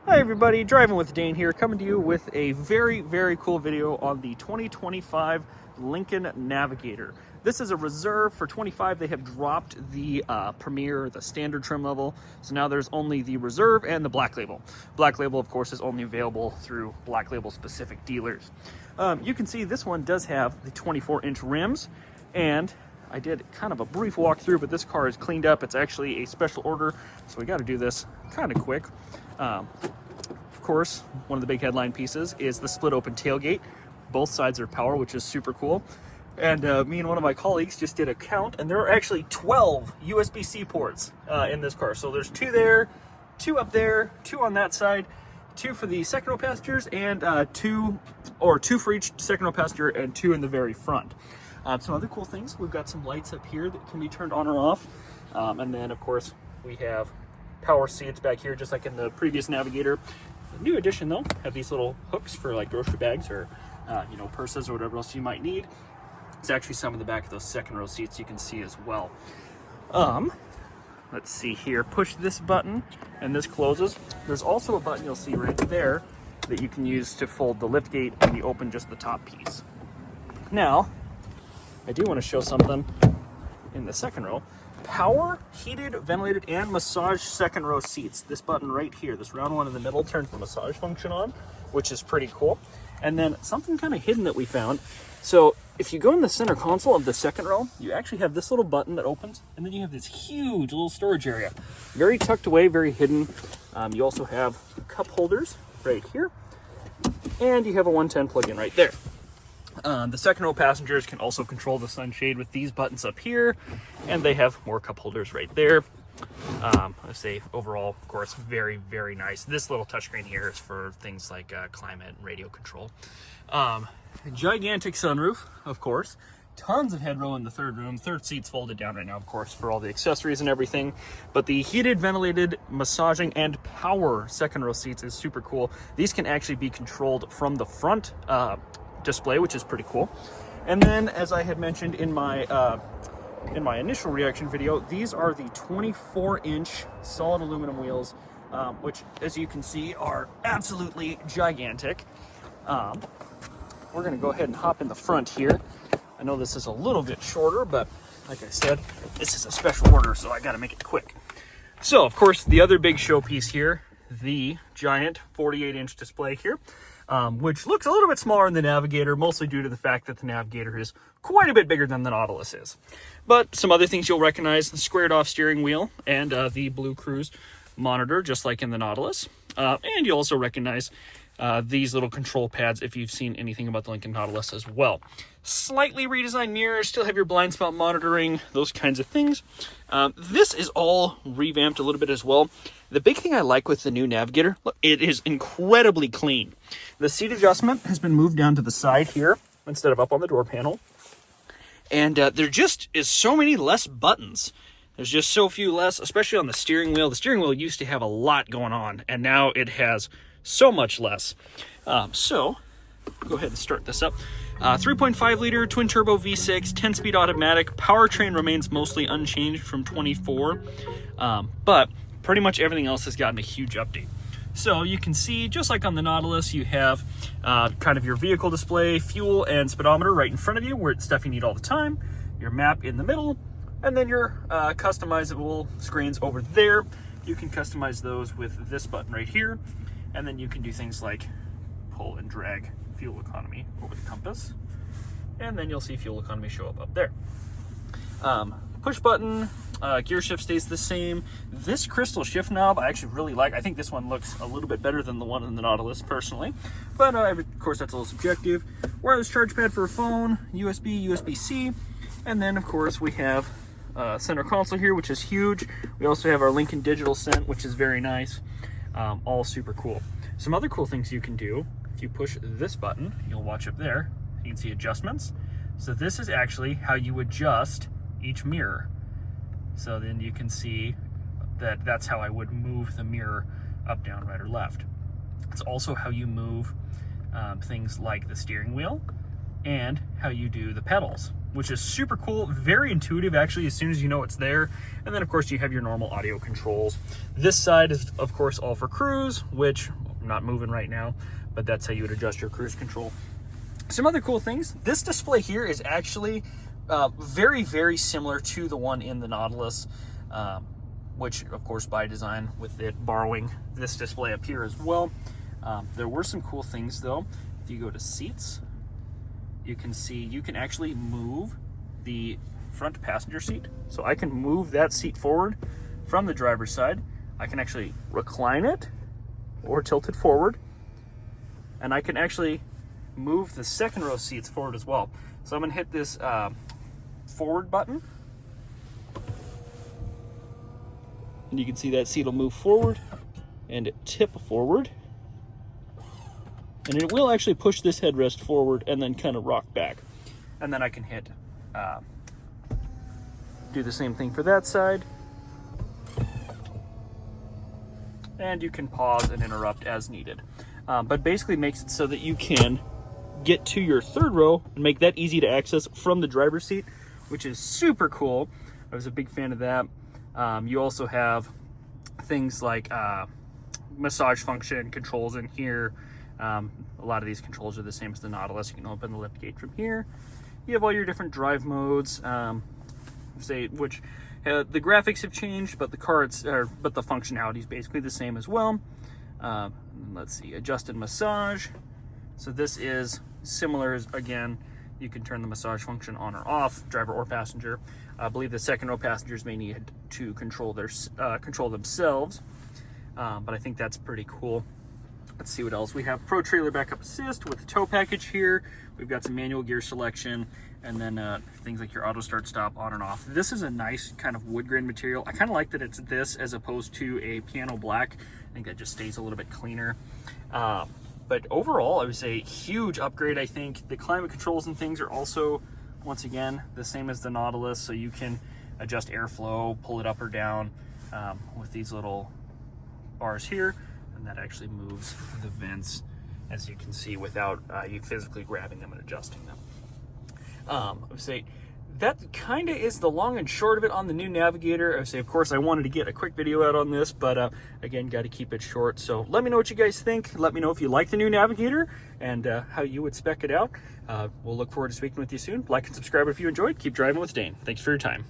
Hi everybody, Driving with Dane here, coming to you with a very cool video on the 2025 Lincoln Navigator. This is a reserve for 25. They have dropped the Premier, the standard trim level, so now there's only the reserve and the black label. Black label, of course, is only available through black label specific dealers. You can see this one does have the 24-inch rims, and I did kind of a brief walkthrough, but this car is cleaned up. It's actually a special order, so we got to do this kind of quick. Of course, one of the big headline pieces is the split open tailgate. Both sides are power, which is super cool. And me and one of my colleagues just did a count, and there are actually 12 USB-C ports in this car. So there's 2 there, 2 up there, 2 on that side, 2 for the second row passengers, and 2 for each second row passenger, and 2 in the very front. Some other cool things, we've got some lights up here that can be turned on or off. And then, of course, we have power seats back here, just like in the previous Navigator. The new addition, though, have these little hooks for like grocery bags or purses or whatever else you might need. It's actually some in the back of those second row seats you can see as well. Let's see here. Push this button and this closes. There's also a button you'll see right there that you can use to fold the lift gate and you open just the top piece. Now, I do want to show something in the second row. Power, heated, ventilated, and massage second row seats. This button right here, this round one in the middle, turns the massage function on, which is pretty cool. And then something kind of hidden that we found. So if you go in the center console of the second row, you actually have this little button that opens, and then you have this huge little storage area. Very tucked away, very hidden. You also have cup holders right here, and you have a 110 plug-in right there. The second row passengers can also control the sunshade with these buttons up here, and they have more cup holders right there. I say overall, of course, very nice. This little touchscreen here is for things like climate and radio control. Gigantic sunroof, of course. Tons of headroom in the third room. Third seat's folded down right now, of course, for all the accessories and everything. But the heated, ventilated, massaging, and power second row seats is super cool. These can actually be controlled from the front display, which is pretty cool. And then, as I had mentioned in my initial reaction video, these are the 24-inch solid aluminum wheels, which, as you can see, are absolutely gigantic. We're going to go ahead and hop in the front here. I know this is a little bit shorter, but like I said, this is a special order, so I got to make it quick. So, of course, the other big showpiece here, the giant 48-inch display here, which looks a little bit smaller than the Navigator, mostly due to the fact that the Navigator is quite a bit bigger than the Nautilus is. But some other things you'll recognize: the squared off steering wheel and the Blue Cruise monitor, just like in the Nautilus. And you'll also recognize these little control pads if you've seen anything about the Lincoln Nautilus as well. Slightly redesigned mirrors, still have your blind spot monitoring, those kinds of things. This is all revamped a little bit as well. The big thing I like with the new Navigator, look, it is incredibly clean. The seat adjustment has been moved down to the side here instead of up on the door panel. And there just is so many less buttons. There's just so few less, especially on the steering wheel. The steering wheel used to have a lot going on, and now it has so much less. So, go ahead and start this up. 3.5 liter twin turbo V6, 10-speed automatic. Powertrain remains mostly unchanged from 24, but pretty much everything else has gotten a huge update. So you can see, just like on the Nautilus, you have kind of your vehicle display, fuel, and speedometer right in front of you, where it's stuff you need all the time. Your map in the middle, and then your customizable screens over there. You can customize those with this button right here, and then you can do things like pull and drag fuel economy over the compass, and then you'll see fuel economy show up there. Push button, gear shift stays the same. This crystal shift knob I actually really like. I think this one looks a little bit better than the one in the Nautilus personally, but of course that's a little subjective. Wireless charge pad for a phone, USB, USB-C, and then of course we have center console here, which is huge. We also have our Lincoln Digital Scent, which is very nice. All super cool. Some other cool things you can do: if you push this button, you'll watch up there, you can see adjustments. So this is actually how you adjust each mirror. So then you can see that that's how I would move the mirror up, down, right, or left. It's also how you move things like the steering wheel and how you do the pedals. which is super cool, very intuitive actually as soon as you know it's there. And then of course you have your normal audio controls. This side is of course all for cruise, which I'm not moving right now, but that's how you would adjust your cruise control. Some other cool things, this display here is actually very, very similar to the one in the Nautilus, which of course by design with it borrowing this display up here as well. There were some cool things though. If you go to seats, you can see you can actually move the front passenger seat. So I can move that seat forward from the driver's side. I can actually recline it or tilt it forward. And I can actually move the second row seats forward as well. So I'm gonna hit this forward button. And you can see that seat will move forward and tip forward. And it will actually push this headrest forward and then kind of rock back. And then I can hit, do the same thing for that side. And you can pause and interrupt as needed. But basically makes it so that you can get to your third row and make that easy to access from the driver's seat, which is super cool. I was a big fan of that. You also have things like massage function controls in here. A lot of these controls are the same as the Nautilus. You can open the lift gate from here. You have all your different drive modes, the graphics have changed, but the functionality is basically the same as well. Let's see, adjusted massage. So this is similar as, again, you can turn the massage function on or off, driver or passenger. I believe the second row passengers may need to control themselves, but I think that's pretty cool. Let's see what else. We have Pro Trailer Backup Assist with the tow package here. We've got some manual gear selection, and then things like your auto start stop on and off. This is a nice kind of wood grain material. I kind of like that it's this as opposed to a piano black. I think that just stays a little bit cleaner. But overall, I would say huge upgrade. I think the climate controls and things are also, once again, the same as the Nautilus. So you can adjust airflow, pull it up or down with these little bars here. And that actually moves the vents, as you can see, without you physically grabbing them and adjusting them. I would say that kind of is the long and short of it on the new Navigator. I would say, of course, I wanted to get a quick video out on this, but again, got to keep it short. So let me know what you guys think. Let me know if you like the new Navigator and how you would spec it out. We'll look forward to speaking with you soon. Like and subscribe if you enjoyed. Keep driving with Dane. Thanks for your time.